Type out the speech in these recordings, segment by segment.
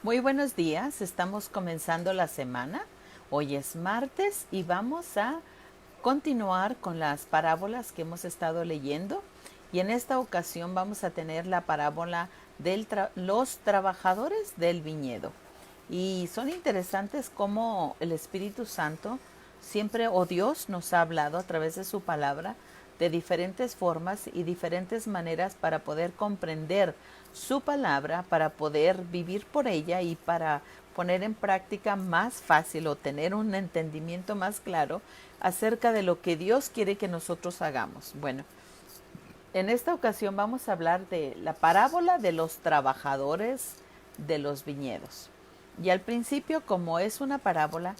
Muy buenos días, estamos comenzando la semana. Hoy es martes y vamos a continuar con las parábolas que hemos estado leyendo. Y en esta ocasión vamos a tener la parábola de los trabajadores del viñedo. Y son interesantes cómo el Espíritu Santo siempre, o Dios, nos ha hablado a través de su palabra de diferentes formas y diferentes maneras para poder comprender su palabra, para poder vivir por ella y para poner en práctica más fácil o tener un entendimiento más claro acerca de lo que Dios quiere que nosotros hagamos. Bueno, en esta ocasión vamos a hablar de la parábola de los trabajadores de los viñedos. Y al principio, como es una parábola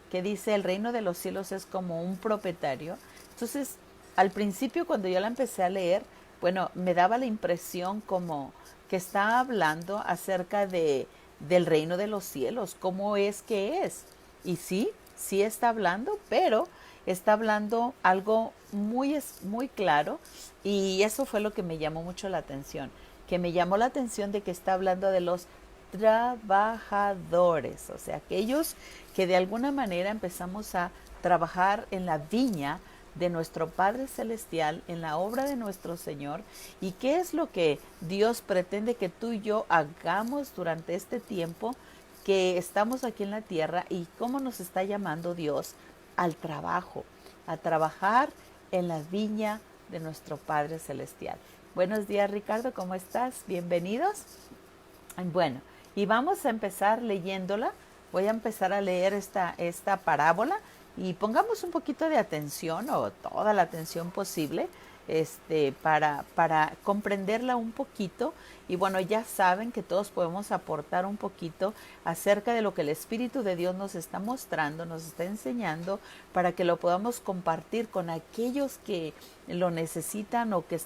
que dice el reino de los cielos es como un propietario, entonces al principio cuando yo la empecé a leer, bueno, me daba la impresión como que está hablando acerca del reino de los cielos, cómo es que es. Y sí, sí está hablando, pero está hablando algo muy claro y eso fue lo que me llamó mucho la atención, que me llamó la atención de que está hablando de los trabajadores, o sea, aquellos que de alguna manera empezamos a trabajar en la viña de nuestro Padre Celestial, en la obra de nuestro Señor, y qué es lo que Dios pretende que tú y yo hagamos durante este tiempo que estamos aquí en la tierra y cómo nos está llamando Dios al trabajo, a trabajar en la viña de nuestro Padre Celestial. Buenos días, Ricardo, ¿cómo estás? Bienvenidos. Bueno, y vamos a empezar leyéndola. Voy a empezar a leer esta parábola y pongamos un poquito de atención o toda la atención posible para comprenderla un poquito. Y bueno, ya saben que todos podemos aportar un poquito acerca de lo que el Espíritu de Dios nos está mostrando, nos está enseñando, para que lo podamos compartir con aquellos que lo necesitan o que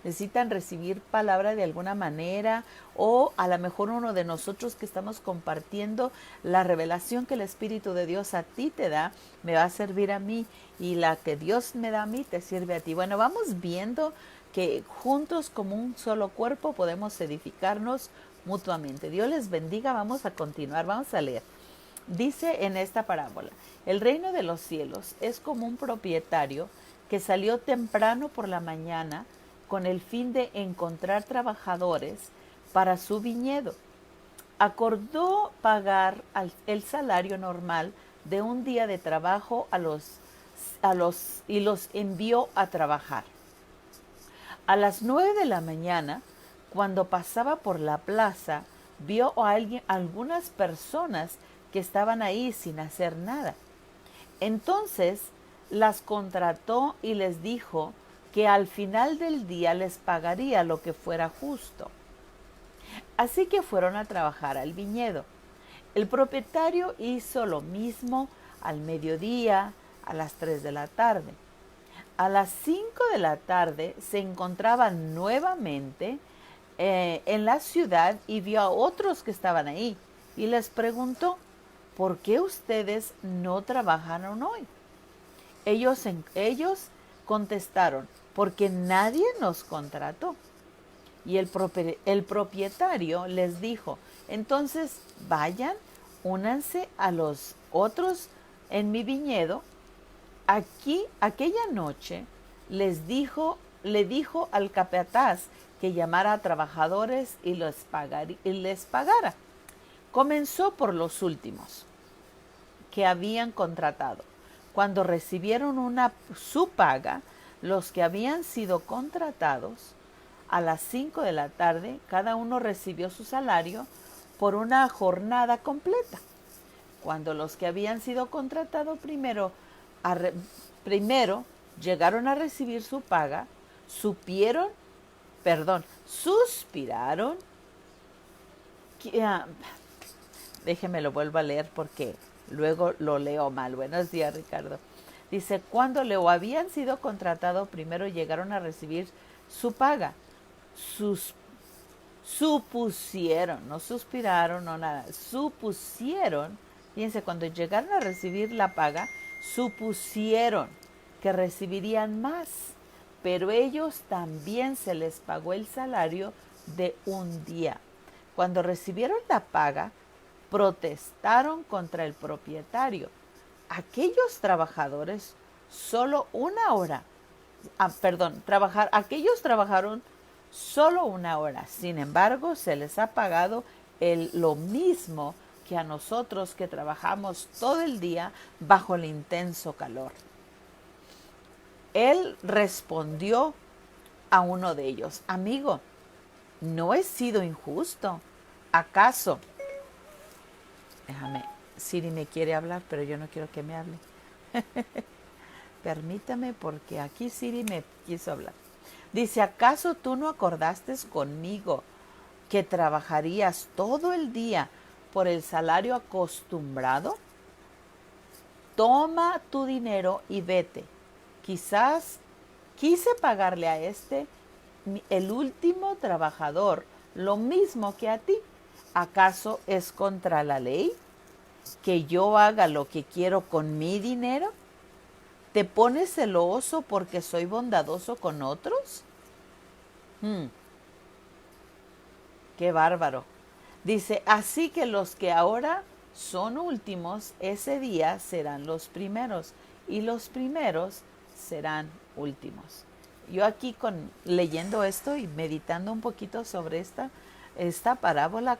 necesitan recibir palabra de alguna manera, o a lo mejor uno de nosotros que estamos compartiendo la revelación que el Espíritu de Dios a ti te da, me va a servir a mí, y la que Dios me da a mí te sirve a ti. Bueno, vamos viendo que juntos como un solo cuerpo podemos edificarnos mutuamente. Dios les bendiga, vamos a continuar, vamos a leer. Dice en esta parábola, el reino de los cielos es como un propietario que salió temprano por la mañana con el fin de encontrar trabajadores para su viñedo. Acordó pagar el salario normal de un día de trabajo y los envió a trabajar. A las 9 de la mañana, cuando pasaba por la plaza, vio a algunas personas que estaban ahí sin hacer nada. Entonces las contrató y les dijo que al final del día les pagaría lo que fuera justo. Así que fueron a trabajar al viñedo. El propietario hizo lo mismo al mediodía, a las 3 de la tarde. A las 5 de la tarde se encontraba nuevamente en la ciudad y vio a otros que estaban ahí y les preguntó, ¿por qué ustedes no trabajaron hoy? Ellos contestaron, porque nadie nos contrató. Y el propietario les dijo, entonces vayan, únanse a los otros en mi viñedo. Aquella noche le dijo al capataz que llamara a trabajadores y les pagara. Comenzó por los últimos que habían contratado. Cuando recibieron su paga, los que habían sido contratados, a las 5 de la tarde, cada uno recibió su salario por una jornada completa. Cuando los que habían sido contratados primero llegaron a recibir su paga, suspiraron. Déjeme lo vuelvo a leer porque luego lo leo mal. Buenos días, Ricardo. Dice, cuando lo habían sido contratados, primero llegaron a recibir su paga. Supusieron, no suspiraron, no nada, supusieron, fíjense, cuando llegaron a recibir la paga, supusieron que recibirían más, pero ellos también se les pagó el salario de un día. Cuando recibieron la paga, protestaron contra el propietario. Aquellos trabajadores solo una hora, aquellos trabajaron solo una hora. Sin embargo, se les ha pagado lo mismo que a nosotros que trabajamos todo el día bajo el intenso calor. Él respondió a uno de ellos: amigo, ¿no he sido injusto? ¿Acaso? Siri me quiere hablar, pero yo no quiero que me hable. Permítame, porque aquí Siri me quiso hablar. Dice: ¿acaso tú no acordaste conmigo que trabajarías todo el día por el salario acostumbrado? Toma tu dinero y vete. Quizás quise pagarle a el último trabajador, lo mismo que a ti. ¿Acaso es contra la ley que yo haga lo que quiero con mi dinero? ¿Te pones celoso porque soy bondadoso con otros? Qué bárbaro. Dice: así que los que ahora son últimos, ese día serán los primeros, y los primeros serán últimos. Yo aquí leyendo esto y meditando un poquito sobre esta parábola,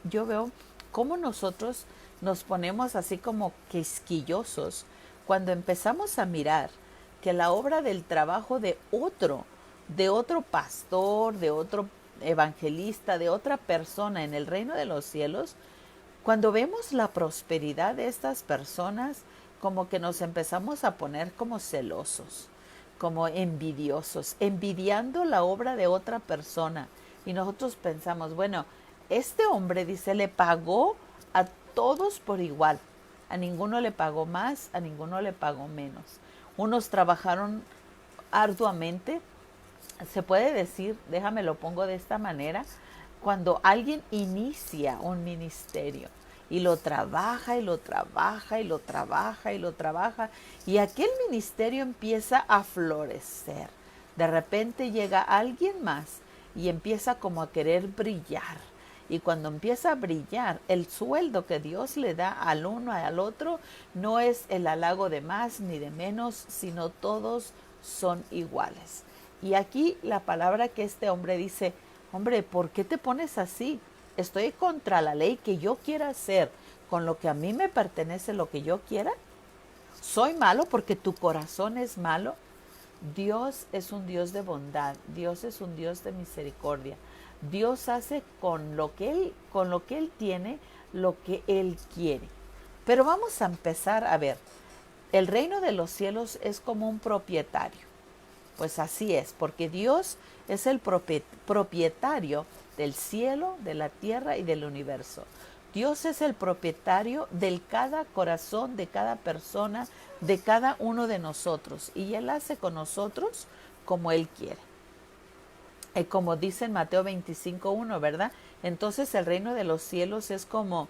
yo veo cómo nosotros nos ponemos así como quisquillosos cuando empezamos a mirar que la obra del trabajo de otro pastor, de otro evangelista, de otra persona en el reino de los cielos, cuando vemos la prosperidad de estas personas, como que nos empezamos a poner como celosos, como envidiosos, envidiando la obra de otra persona. Y nosotros pensamos, bueno, este hombre, dice, le pagó a todos por igual. A ninguno le pagó más, a ninguno le pagó menos. Unos trabajaron arduamente. Se puede decir, déjame lo pongo de esta manera, cuando alguien inicia un ministerio y lo trabaja y lo trabaja y lo trabaja y lo trabaja, y aquel ministerio empieza a florecer. De repente llega alguien más y empieza como a querer brillar. Y cuando empieza a brillar, el sueldo que Dios le da al uno y al otro no es el halago de más ni de menos, sino todos son iguales. Y aquí la palabra que este hombre dice: hombre, ¿por qué te pones así? ¿Estoy contra la ley que yo quiera hacer con lo que a mí me pertenece, lo que yo quiera? ¿Soy malo porque tu corazón es malo? Dios es un Dios de bondad, Dios es un Dios de misericordia. Dios hace con lo que Él tiene, lo que Él quiere. Pero vamos a empezar a ver, el reino de los cielos es como un propietario. Pues así es, porque Dios es el propietario del cielo, de la tierra y del universo. Dios es el propietario de cada corazón, de cada persona, de cada uno de nosotros. Y Él hace con nosotros como Él quiere. Como dice en Mateo 25:1, ¿verdad? Entonces el reino de los cielos es como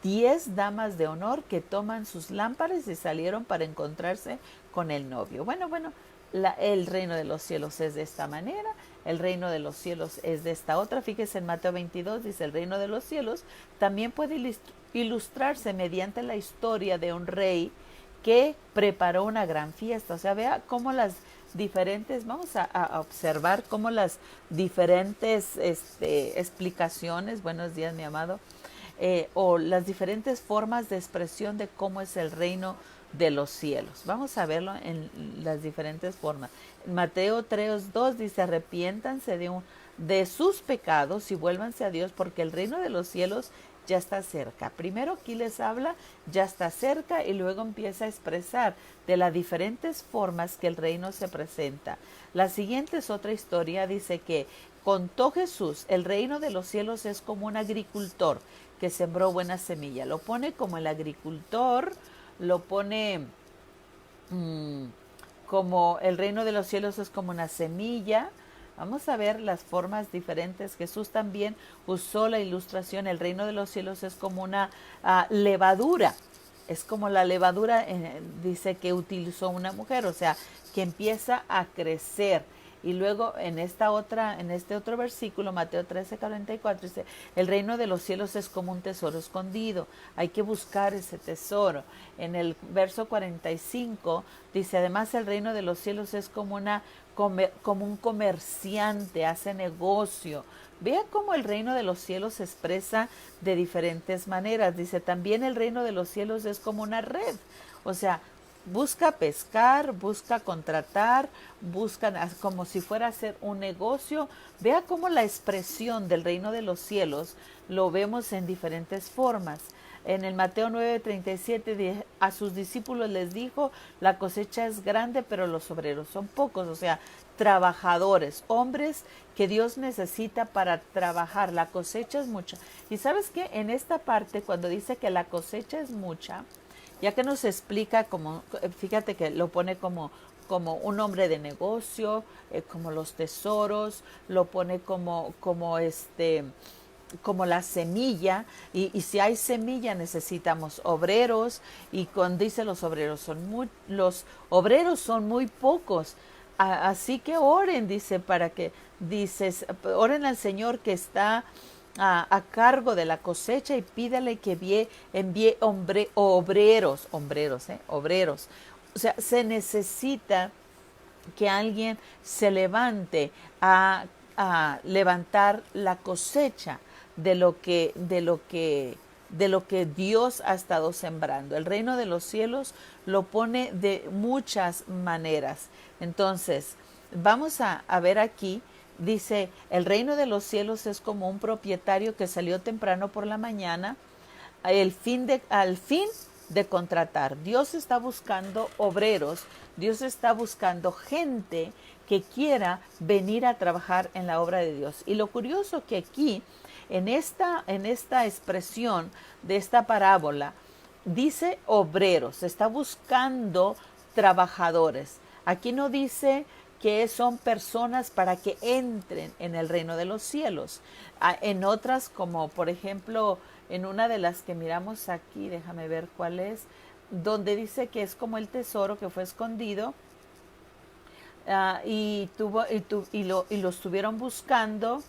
10 damas de honor que toman sus lámparas y salieron para encontrarse con el novio. Bueno, el reino de los cielos es de esta manera, el reino de los cielos es de esta otra. Fíjese en Mateo 22, dice: el reino de los cielos también puede ilustrarse mediante la historia de un rey que preparó una gran fiesta. O sea, vea cómo las diferentes, vamos a observar cómo las diferentes explicaciones, buenos días mi amado, o las diferentes formas de expresión de cómo es el reino de los cielos. Vamos a verlo en las diferentes formas. Mateo 3:2 dice: arrepiéntanse de sus pecados y vuélvanse a Dios, porque el reino de los cielos ya está cerca. Primero aquí les habla, ya está cerca, y luego empieza a expresar de las diferentes formas que el reino se presenta. La siguiente es otra historia, dice que contó Jesús: el reino de los cielos es como un agricultor que sembró buena semilla. Lo pone como el agricultor, lo pone como el reino de los cielos es como una semilla. Vamos a ver las formas diferentes. Jesús también usó la ilustración: el reino de los cielos es como una levadura. Es como la levadura, dice que utilizó una mujer, o sea, que empieza a crecer Y luego en este otro versículo, Mateo 13:44, dice, el reino de los cielos es como un tesoro escondido, hay que buscar ese tesoro. En el verso 45 dice, además el reino de los cielos es como un comerciante, hace negocio. Vea cómo el reino de los cielos se expresa de diferentes maneras. Dice, también el reino de los cielos es como una red. O sea, busca pescar, busca contratar, buscan como si fuera a hacer un negocio. Vea cómo la expresión del reino de los cielos lo vemos en diferentes formas. En el Mateo 9:37 a sus discípulos les dijo, la cosecha es grande, pero los obreros son pocos. O sea, trabajadores, hombres que Dios necesita para trabajar. La cosecha es mucha. Y sabes que en esta parte, cuando dice que la cosecha es mucha, ya que nos explica como, fíjate que lo pone como un hombre de negocio, como los tesoros, lo pone como la semilla, y si hay semilla necesitamos obreros, y cuando dice los obreros son muy pocos, así que oren, dice, oren al Señor que está a cargo de la cosecha, y pídale que envíe obreros. O sea, se necesita que alguien se levante a levantar la cosecha de lo que Dios ha estado sembrando. El reino de los cielos lo pone de muchas maneras. Entonces, vamos a ver aquí, dice, el reino de los cielos es como un propietario que salió temprano por la mañana al fin de contratar. Dios está buscando obreros, Dios está buscando gente que quiera venir a trabajar en la obra de Dios. Y lo curioso que aquí, en esta expresión de esta parábola, dice obreros, está buscando trabajadores. Aquí no dice que son personas para que entren en el reino de los cielos. En otras, como por ejemplo, en una de las que miramos aquí, déjame ver cuál es, donde dice que es como el tesoro que fue escondido, y lo estuvieron buscando,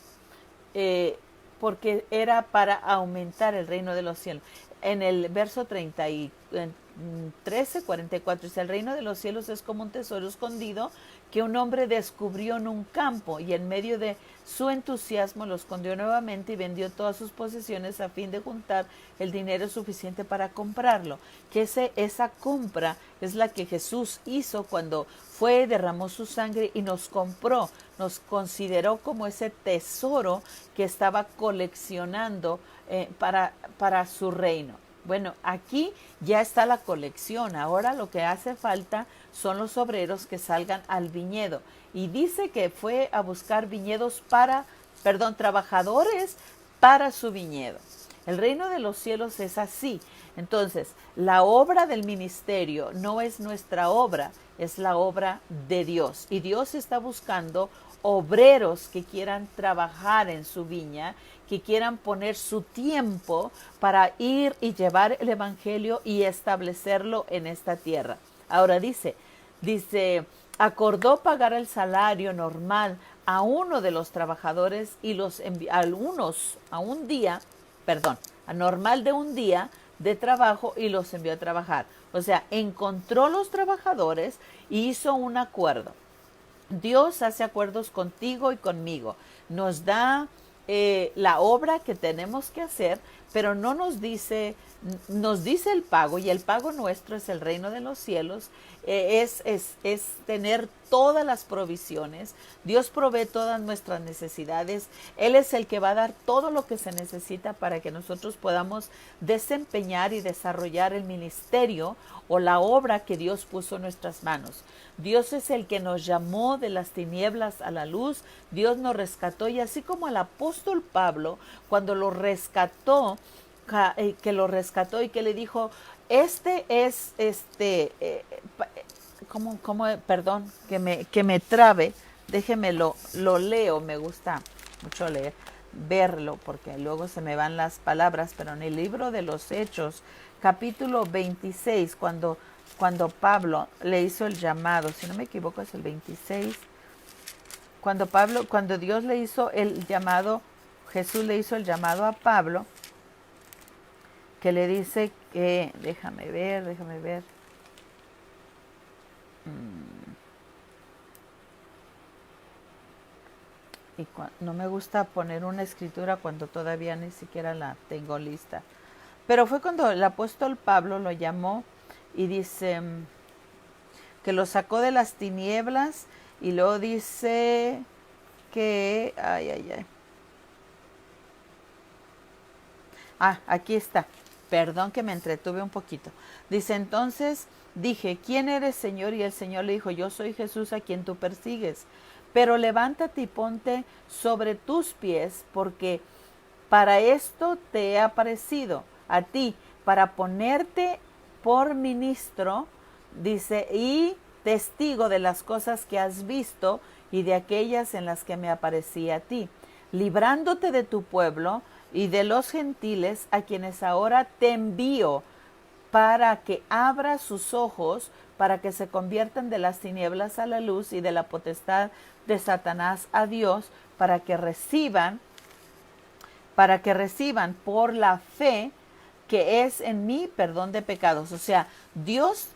porque era para aumentar el reino de los cielos. En el verso 13:44 dice, el reino de los cielos es como un tesoro escondido que un hombre descubrió en un campo, y en medio de su entusiasmo lo escondió nuevamente y vendió todas sus posesiones a fin de juntar el dinero suficiente para comprarlo. Que esa compra es la que Jesús hizo cuando fue, derramó su sangre y nos compró, nos consideró como ese tesoro que estaba coleccionando para su reino. Bueno, aquí ya está la colección. Ahora lo que hace falta son los obreros que salgan al viñedo. Y dice que fue a buscar trabajadores para su viñedo. El reino de los cielos es así. Entonces, la obra del ministerio no es nuestra obra, es la obra de Dios. Y Dios está buscando obreros que quieran trabajar en su viña, que quieran poner su tiempo para ir y llevar el evangelio y establecerlo en esta tierra. Ahora dice, acordó pagar el salario normal a uno de los trabajadores y los envió normal de un día de trabajo, y los envió a trabajar. O sea, encontró los trabajadores y hizo un acuerdo. Dios hace acuerdos contigo y conmigo. Nos da la obra que tenemos que hacer, pero no nos dice el pago, y el pago nuestro es el reino de los cielos, es tener todas las provisiones. Dios provee todas nuestras necesidades. Él es el que va a dar todo lo que se necesita para que nosotros podamos desempeñar y desarrollar el ministerio o la obra que Dios puso en nuestras manos. Dios es el que nos llamó de las tinieblas a la luz. Dios nos rescató, y así como el apóstol Pablo, cuando lo rescató, y que le dijo, perdón, que me trabe, déjeme lo leo, me gusta mucho verlo, porque luego se me van las palabras, pero en el libro de los Hechos, capítulo 26, cuando Pablo le hizo el llamado, si no me equivoco es el 26, cuando Dios le hizo el llamado, Jesús le hizo el llamado a Pablo, que le dice que, déjame ver. Y no me gusta poner una escritura cuando todavía ni siquiera la tengo lista. Pero fue cuando el apóstol Pablo lo llamó y dice que lo sacó de las tinieblas, y luego dice que, aquí está. Perdón que me entretuve un poquito. Dice, entonces dije, ¿quién eres, Señor? Y el Señor le dijo, yo soy Jesús a quien tú persigues. Pero levántate y ponte sobre tus pies, porque para esto te he aparecido a ti, para ponerte por ministro, dice, y testigo de las cosas que has visto y de aquellas en las que me aparecí a ti, librándote de tu pueblo y de los gentiles, a quienes ahora te envío, para que abra sus ojos, para que se conviertan de las tinieblas a la luz y de la potestad de Satanás a Dios, para que reciban por la fe que es en mí perdón de pecados. O sea, Dios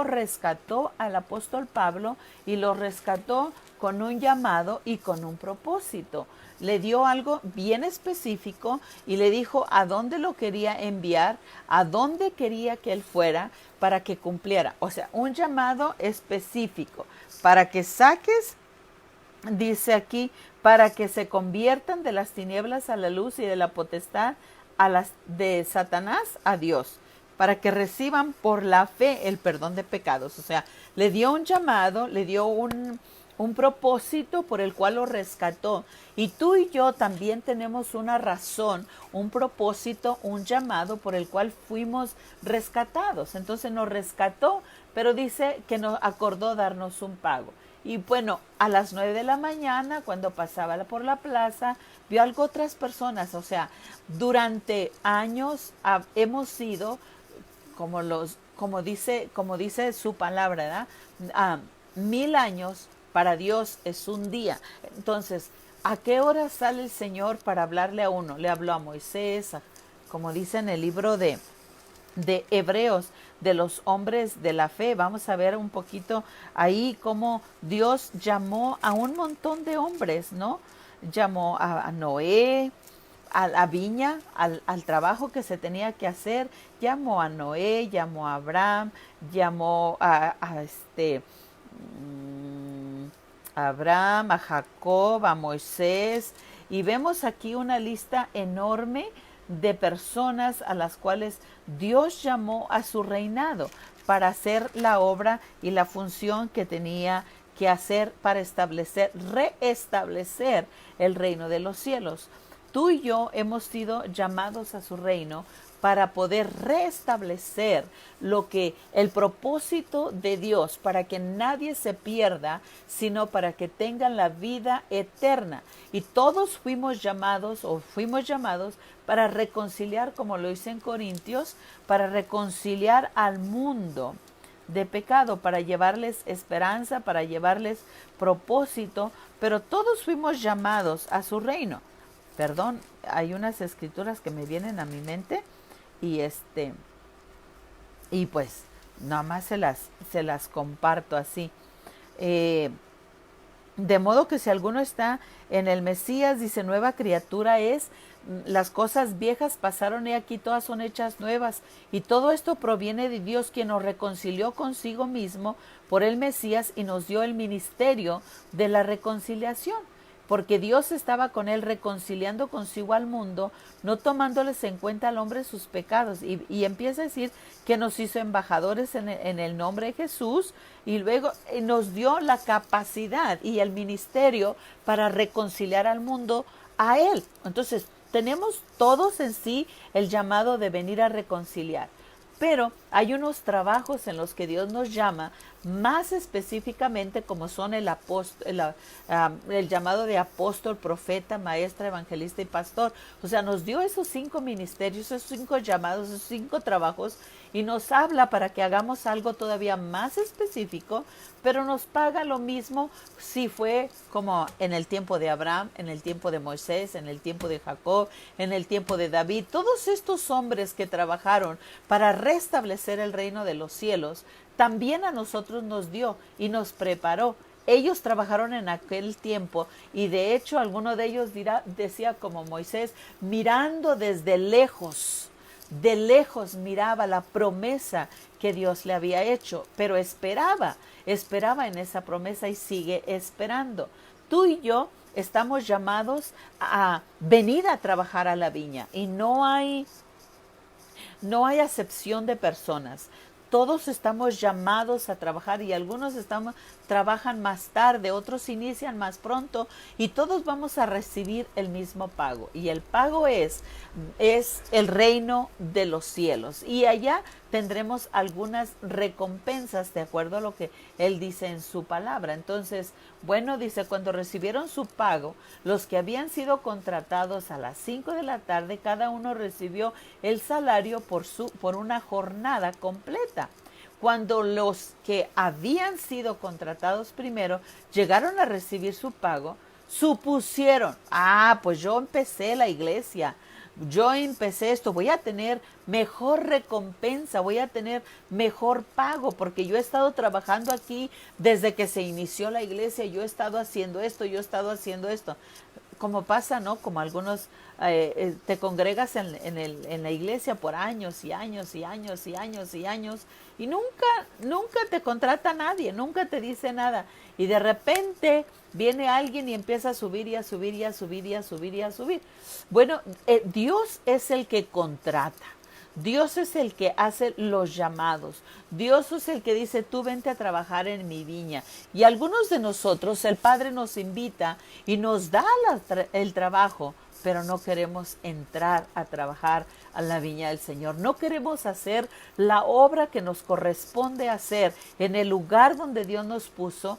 rescató al apóstol Pablo, y lo rescató con un llamado y con un propósito. Le dio algo bien específico y le dijo a dónde lo quería enviar, a dónde quería que él fuera para que cumpliera. O sea, un llamado específico para que saques, dice aquí, para que se conviertan de las tinieblas a la luz y de la potestad de Satanás a Dios, para que reciban por la fe el perdón de pecados. O sea, le dio un llamado, le dio un propósito por el cual lo rescató. Y tú y yo también tenemos una razón, un propósito, un llamado por el cual fuimos rescatados. Entonces nos rescató, pero dice que nos acordó darnos un pago. Y bueno, a las 9 de la mañana, cuando pasaba por la plaza, vio algo otras personas. O sea, durante años hemos sido como dice su palabra, ¿verdad? 1000 años para Dios es un día. Entonces, ¿a qué hora sale el Señor para hablarle a uno? Le habló a Moisés, como dice en el libro de Hebreos, de los hombres de la fe. Vamos a ver un poquito ahí cómo Dios llamó a un montón de hombres, ¿no? Llamó a Noé, a la viña, al trabajo que se tenía que hacer. Llamó a Noé, llamó a Abraham, llamó a Abraham, a Jacob, a Moisés, y vemos aquí una lista enorme de personas a las cuales Dios llamó a su reinado para hacer la obra y la función que tenía que hacer para reestablecer el reino de los cielos. Tú y yo hemos sido llamados a su reino para poder restablecer el propósito de Dios, para que nadie se pierda, sino para que tengan la vida eterna. Y todos fuimos llamados para reconciliar, como lo dice en Corintios, para reconciliar al mundo de pecado, para llevarles esperanza, para llevarles propósito, pero todos fuimos llamados a su reino. Perdón, hay unas escrituras que me vienen a mi mente y pues nada más se las comparto así. De modo que si alguno está en el Mesías, dice, nueva criatura es, las cosas viejas pasaron y aquí todas son hechas nuevas. Y todo esto proviene de Dios, quien nos reconcilió consigo mismo por el Mesías y nos dio el ministerio de la reconciliación. Porque Dios estaba con él reconciliando consigo al mundo, no tomándoles en cuenta al hombre sus pecados. Y empieza a decir que nos hizo embajadores en el nombre de Jesús, y luego nos dio la capacidad y el ministerio para reconciliar al mundo a él. Entonces, tenemos todos en sí el llamado de venir a reconciliar. Pero hay unos trabajos en los que Dios nos llama más específicamente como son el llamado de apóstol, profeta, maestra, evangelista y pastor. O sea, nos dio esos 5 ministerios, esos 5 llamados, esos 5 trabajos, y nos habla para que hagamos algo todavía más específico, pero nos paga lo mismo si fue como en el tiempo de Abraham, en el tiempo de Moisés, en el tiempo de Jacob, en el tiempo de David. Todos estos hombres que trabajaron para restablecer el reino de los cielos, también a nosotros nos dio y nos preparó. Ellos trabajaron en aquel tiempo y de hecho alguno de ellos decía como Moisés, mirando desde lejos, de lejos miraba la promesa que Dios le había hecho, pero esperaba en esa promesa y sigue esperando. Tú y yo estamos llamados a venir a trabajar a la viña y no hay acepción de personas. Todos estamos llamados a trabajar y algunos trabajan más tarde, otros inician más pronto y todos vamos a recibir el mismo pago. Y el pago es el reino de los cielos. Y allá tendremos algunas recompensas de acuerdo a lo que Él dice en su palabra. Entonces, bueno, dice, cuando recibieron su pago, los que habían sido contratados a las 5 de la tarde, cada uno recibió el salario por una jornada completa. Cuando los que habían sido contratados primero llegaron a recibir su pago, supusieron, pues yo empecé la iglesia, yo empecé esto, voy a tener mejor recompensa, voy a tener mejor pago, porque yo he estado trabajando aquí desde que se inició la iglesia, yo he estado haciendo esto, como pasa, ¿no? Como algunos te congregas en la iglesia por años y años y años y años y años y nunca te contrata nadie, nunca te dice nada. Y de repente viene alguien y empieza a subir y a subir y a subir y a subir y a subir. Bueno, Dios es el que contrata. Dios es el que hace los llamados. Dios es el que dice, tú vente a trabajar en mi viña. Y algunos de nosotros, el Padre nos invita y nos da el trabajo, pero no queremos entrar a trabajar a la viña del Señor. No queremos hacer la obra que nos corresponde hacer en el lugar donde Dios nos puso,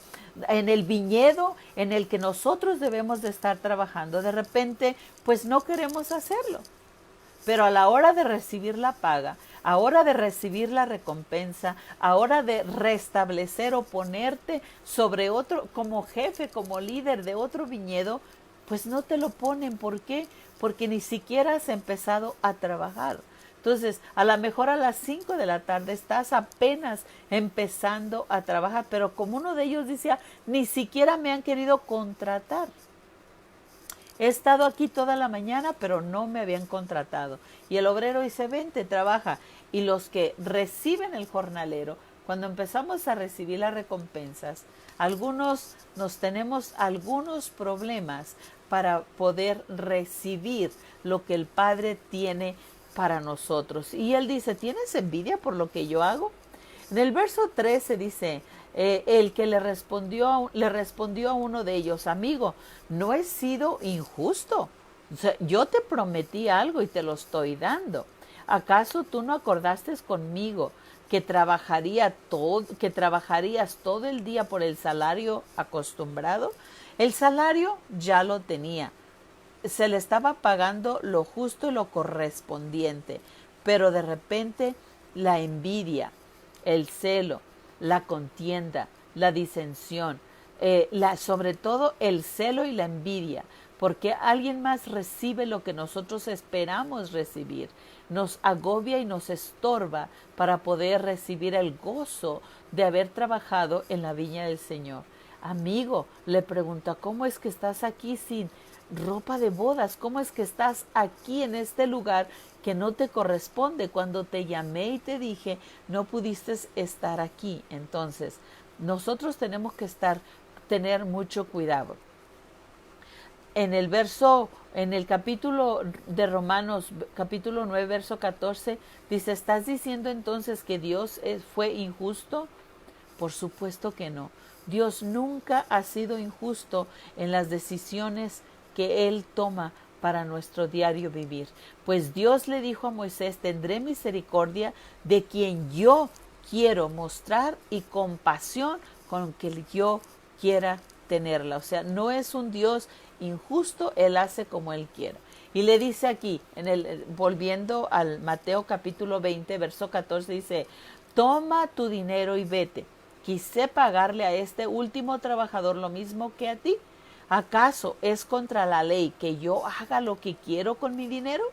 en el viñedo en el que nosotros debemos de estar trabajando. De repente, pues no queremos hacerlo. Pero a la hora de recibir la paga, a la hora de recibir la recompensa, a la hora de restablecer o ponerte sobre otro, como jefe, como líder de otro viñedo, pues no te lo ponen. ¿Por qué? Porque ni siquiera has empezado a trabajar. Entonces, a lo mejor a las 5 de la tarde estás apenas empezando a trabajar, pero como uno de ellos decía, ni siquiera me han querido contratar. He estado aquí toda la mañana, pero no me habían contratado. Y el obrero dice, vente, trabaja. Y los que reciben el jornalero, cuando empezamos a recibir las recompensas, tenemos algunos problemas para poder recibir lo que el Padre tiene para nosotros. Y él dice, ¿tienes envidia por lo que yo hago? En el verso 13 dice, el que le respondió a uno de ellos, amigo, no he sido injusto. O sea, yo te prometí algo y te lo estoy dando. ¿Acaso tú no acordaste conmigo que trabajarías todo el día por el salario acostumbrado? El salario ya lo tenía. Se le estaba pagando lo justo y lo correspondiente, pero de repente la envidia, el celo, la contienda, la disensión, sobre todo el celo y la envidia, porque alguien más recibe lo que nosotros esperamos recibir, nos agobia y nos estorba para poder recibir el gozo de haber trabajado en la viña del Señor. Amigo, le pregunta, ¿cómo es que estás aquí sin ropa de bodas? ¿Cómo es que estás aquí en este lugar que no te corresponde? Cuando te llamé y te dije, no pudiste estar aquí. Entonces, nosotros tenemos que tener mucho cuidado. En el capítulo de Romanos, capítulo 9, verso 14, dice, ¿estás diciendo entonces que Dios fue injusto? Por supuesto que no. Dios nunca ha sido injusto en las decisiones que Él toma para nuestro diario vivir. Pues Dios le dijo a Moisés, tendré misericordia de quien yo quiero mostrar y compasión con que yo quiera tenerla. O sea, no es un Dios injusto, Él hace como Él quiera. Y le dice aquí, volviendo al Mateo capítulo 20, verso 14, dice, toma tu dinero y vete. Quise pagarle a este último trabajador lo mismo que a ti. ¿Acaso es contra la ley que yo haga lo que quiero con mi dinero?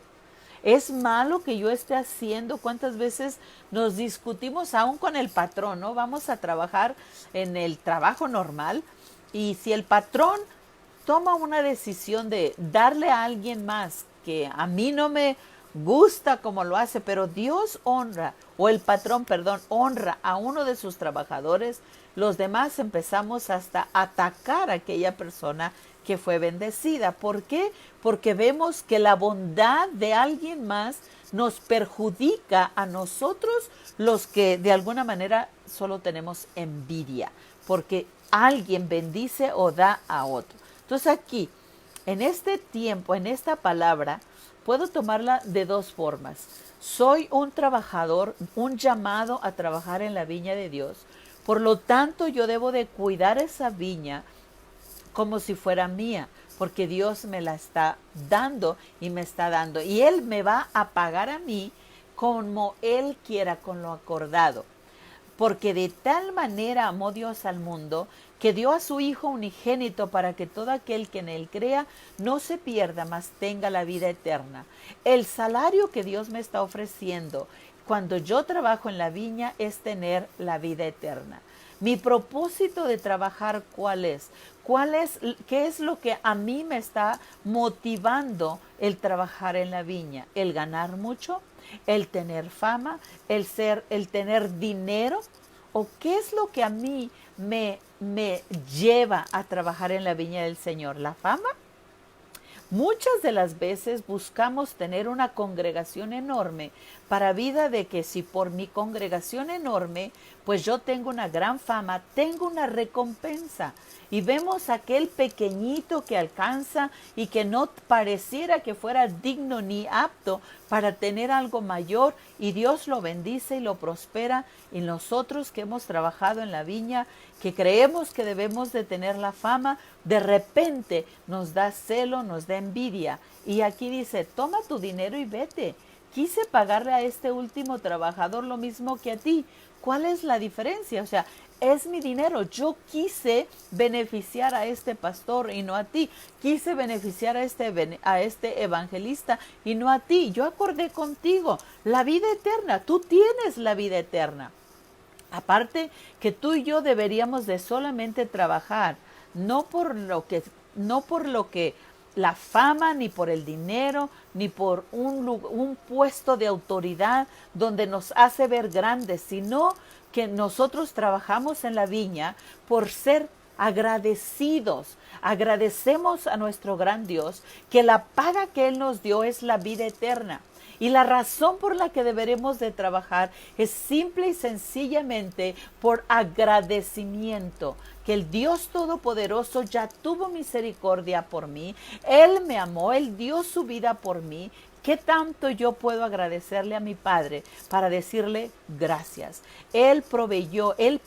¿Es malo que yo esté haciendo? ¿Cuántas veces nos discutimos aún con el patrón, no? Vamos a trabajar en el trabajo normal y si el patrón toma una decisión de darle a alguien más que a mí no me gusta como lo hace, pero Dios honra, o el patrón, perdón, honra a uno de sus trabajadores, los demás empezamos hasta a atacar a aquella persona que fue bendecida. ¿Por qué? Porque vemos que la bondad de alguien más nos perjudica a nosotros, los que de alguna manera solo tenemos envidia, porque alguien bendice o da a otro. Entonces aquí, en este tiempo, en esta palabra, puedo tomarla de dos formas. Soy un trabajador, un llamado a trabajar en la viña de Dios. Por lo tanto, yo debo de cuidar esa viña como si fuera mía, porque Dios me la está dando y me está dando. Y Él me va a pagar a mí como Él quiera, con lo acordado. Porque de tal manera amó Dios al mundo, que dio a su Hijo unigénito para que todo aquel que en Él crea no se pierda, mas tenga la vida eterna. El salario que Dios me está ofreciendo cuando yo trabajo en la viña es tener la vida eterna. Mi propósito de trabajar, ¿cuál es? ¿Qué es lo que a mí me está motivando el trabajar en la viña? ¿El ganar mucho? ¿El tener fama? ¿El tener dinero? ¿O qué es lo que a mí me lleva a trabajar en la viña del Señor? ¿La fama? Muchas de las veces buscamos tener una congregación enorme para vida de que si por mi congregación enorme, pues yo tengo una gran fama, tengo una recompensa. Y vemos aquel pequeñito que alcanza y que no pareciera que fuera digno ni apto para tener algo mayor, y Dios lo bendice y lo prospera. Y nosotros que hemos trabajado en la viña, que creemos que debemos de tener la fama, de repente nos da celo, nos da envidia. Y aquí dice, toma tu dinero y vete. Quise pagarle a este último trabajador lo mismo que a ti. ¿Cuál es la diferencia? O sea, es mi dinero. Yo quise beneficiar a este pastor y no a ti. Quise beneficiar a este evangelista y no a ti. Yo acordé contigo la vida eterna. Tú tienes la vida eterna. Aparte que tú y yo deberíamos de solamente trabajar, no por lo que la fama, ni por el dinero, ni por un puesto de autoridad donde nos hace ver grandes, sino que nosotros trabajamos en la viña por ser agradecidos. Agradecemos a nuestro gran Dios que la paga que Él nos dio es la vida eterna. Y la razón por la que deberemos de trabajar es simple y sencillamente por agradecimiento, que el Dios Todopoderoso ya tuvo misericordia por mí, Él me amó, Él dio su vida por mí. ¿Qué tanto yo puedo agradecerle a mi Padre para decirle gracias? Él proveyó, Él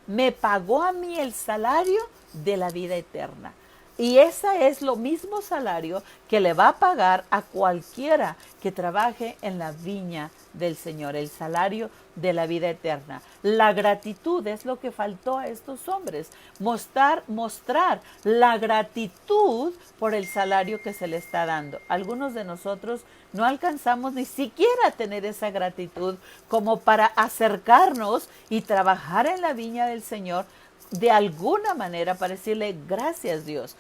me pagó a mí el salario de la vida eterna. Y ese es lo mismo salario que le va a pagar a cualquiera que trabaje en la viña del Señor, el salario de la vida eterna. La gratitud es lo que faltó a estos hombres, mostrar la gratitud por el salario que se le está dando. Algunos de nosotros no alcanzamos ni siquiera a tener esa gratitud como para acercarnos y trabajar en la viña del Señor de alguna manera para decirle gracias, Dios.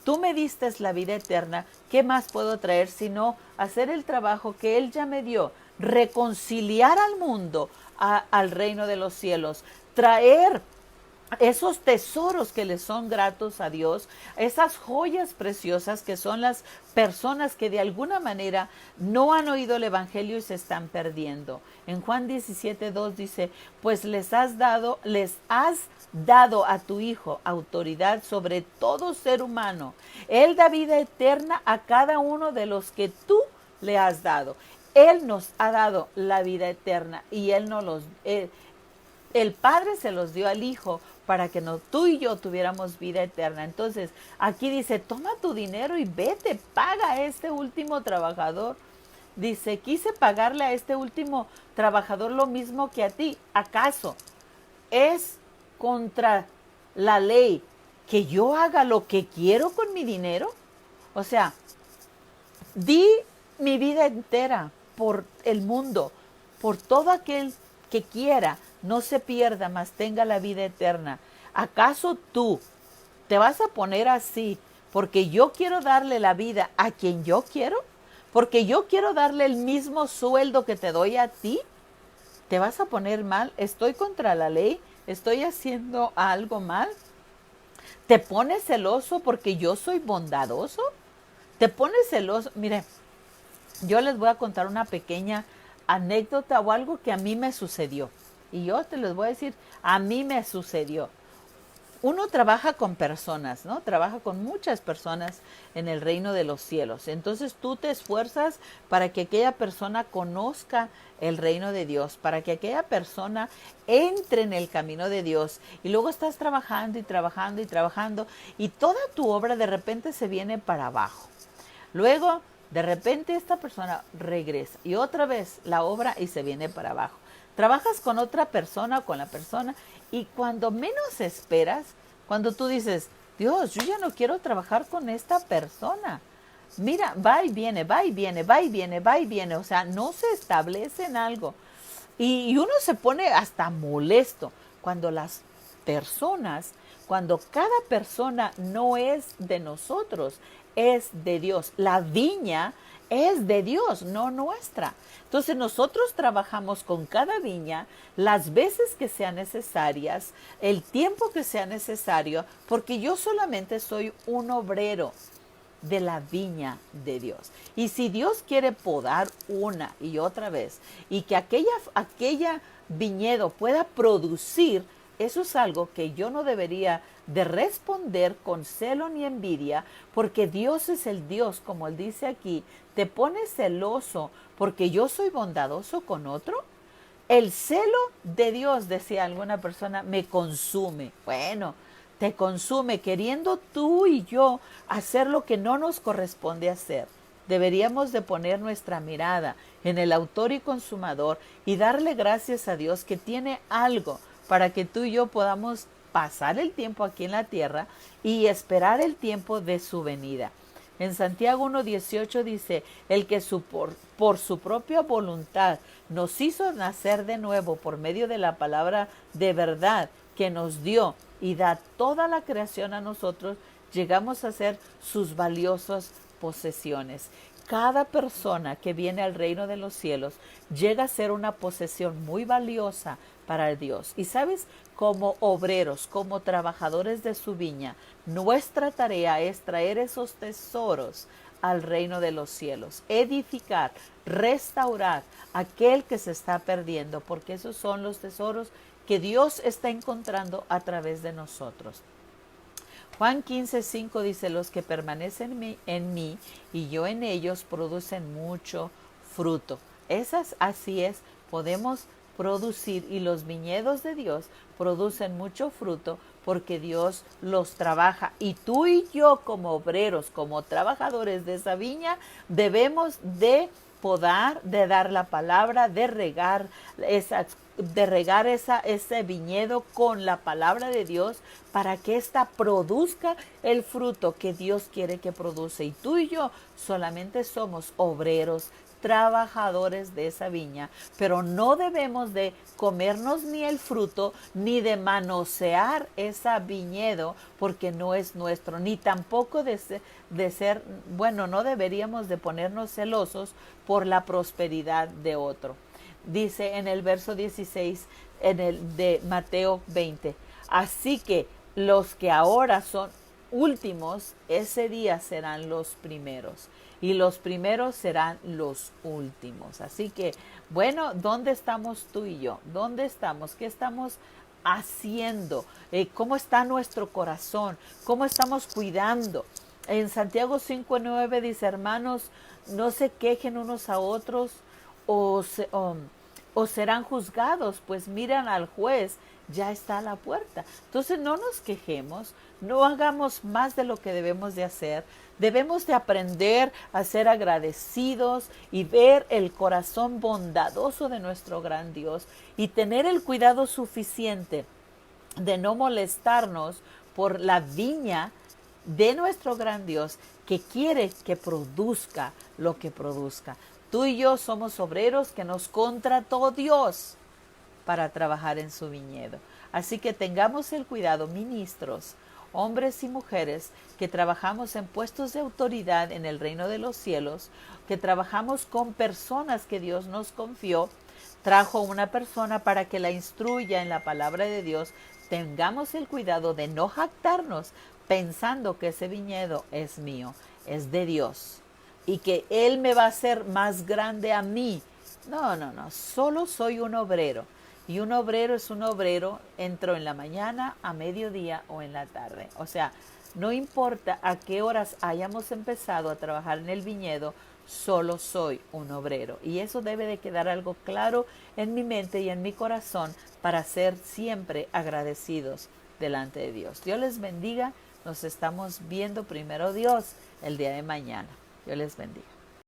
Tú me diste la vida eterna, ¿qué más puedo traer sino hacer el trabajo que Él ya me dio? Reconciliar al mundo al reino de los cielos, traer esos tesoros que le son gratos a Dios, esas joyas preciosas que son las personas que de alguna manera no han oído el evangelio y se están perdiendo. En Juan 17:2 dice, pues les has dado a tu Hijo autoridad sobre todo ser humano. Él da vida eterna a cada uno de los que tú le has dado. Él nos ha dado la vida eterna y Él no los... el Padre se los dio al Hijo para que no, tú y yo tuviéramos vida eterna. Entonces, aquí dice, toma tu dinero y vete, paga a este último trabajador. Dice, quise pagarle a este último trabajador lo mismo que a ti. ¿Acaso es contra la ley que yo haga lo que quiero con mi dinero? O sea, di mi vida entera por el mundo, por todo aquel que quiera, no se pierda, mas tenga la vida eterna. ¿Acaso tú te vas a poner así porque yo quiero darle la vida a quien yo quiero? ¿Porque yo quiero darle el mismo sueldo que te doy a ti? ¿Te vas a poner mal? ¿Estoy contra la ley? ¿Estoy haciendo algo mal? ¿Te pones celoso porque yo soy bondadoso? ¿Te pones celoso? Mire, yo les voy a contar una pequeña anécdota o algo que a mí me sucedió. Y yo te les voy a decir, a mí me sucedió. Uno trabaja con personas, ¿no? Trabaja con muchas personas en el reino de los cielos. Entonces tú te esfuerzas para que aquella persona conozca el reino de Dios, para que aquella persona entre en el camino de Dios. Y luego estás trabajando y trabajando y trabajando y toda tu obra de repente se viene para abajo. Luego, de repente esta persona regresa y otra vez la obra y se viene para abajo. Trabajas con otra persona o con la persona y cuando menos esperas, cuando tú dices, Dios, yo ya no quiero trabajar con esta persona. Mira, va y viene, va y viene, va y viene, va y viene. O sea, no se establece en algo. Y uno se pone hasta molesto cuando las personas, cuando cada persona no es de nosotros, es de Dios. La viña es de Dios, no nuestra. Entonces nosotros trabajamos con cada viña las veces que sean necesarias, el tiempo que sea necesario, porque yo solamente soy un obrero de la viña de Dios. Y si Dios quiere podar una y otra vez y que aquella viñedo pueda producir, eso es algo que yo no debería de responder con celo ni envidia, porque Dios es el Dios, como él dice aquí, te pones celoso porque yo soy bondadoso con otro. El celo de Dios, decía alguna persona, me consume. Bueno, te consume queriendo tú y yo hacer lo que no nos corresponde hacer. Deberíamos de poner nuestra mirada en el autor y consumador y darle gracias a Dios que tiene algo para que tú y yo podamos pasar el tiempo aquí en la tierra y esperar el tiempo de su venida. En Santiago 1:18 dice, el que por su propia voluntad nos hizo nacer de nuevo por medio de la palabra de verdad que nos dio y da toda la creación a nosotros, llegamos a ser sus valiosas posesiones. Cada persona que viene al reino de los cielos llega a ser una posesión muy valiosa para Dios. Y sabes, como obreros, como trabajadores de su viña, nuestra tarea es traer esos tesoros al reino de los cielos, edificar, restaurar aquel que se está perdiendo, porque esos son los tesoros que Dios está encontrando a través de nosotros. Juan 15:5 dice, los que permanecen en mí y yo en ellos producen mucho fruto. Así es, podemos producir y los viñedos de Dios producen mucho fruto porque Dios los trabaja y tú y yo como obreros, como trabajadores de esa viña, debemos de podar, de dar la palabra, de regar ese viñedo con la palabra de Dios para que ésta produzca el fruto que Dios quiere que produce. Y tú y yo solamente somos obreros, trabajadores de esa viña, pero no debemos de comernos ni el fruto ni de manosear ese viñedo porque no es nuestro, ni tampoco de ser, bueno, no deberíamos de ponernos celosos por la prosperidad de otro. Dice en el verso 16 de Mateo 20, así que los que ahora son últimos, ese día serán los primeros y los primeros serán los últimos. Así que, bueno, ¿dónde estamos tú y yo? ¿Dónde estamos? ¿Qué estamos haciendo? ¿Cómo está nuestro corazón? ¿Cómo estamos cuidando? En Santiago 5:9 dice, hermanos, no se quejen unos a otros o serán juzgados, pues miran al juez, ya está a la puerta. Entonces no nos quejemos, no hagamos más de lo que debemos de hacer. Debemos de aprender a ser agradecidos y ver el corazón bondadoso de nuestro gran Dios y tener el cuidado suficiente de no molestarnos por la viña de nuestro gran Dios que quiere que produzca lo que produzca. Tú y yo somos obreros que nos contrató Dios para trabajar en su viñedo. Así que tengamos el cuidado, ministros, hombres y mujeres que trabajamos en puestos de autoridad en el reino de los cielos, que trabajamos con personas que Dios nos confió, trajo una persona para que la instruya en la palabra de Dios. Tengamos el cuidado de no jactarnos pensando que ese viñedo es mío, es de Dios y que Él me va a hacer más grande a mí. No, no, no, solo soy un obrero. Y un obrero es un obrero, entro en la mañana, a mediodía o en la tarde. O sea, no importa a qué horas hayamos empezado a trabajar en el viñedo, solo soy un obrero. Y eso debe de quedar algo claro en mi mente y en mi corazón para ser siempre agradecidos delante de Dios. Dios les bendiga. Nos estamos viendo primero Dios el día de mañana. Dios les bendiga.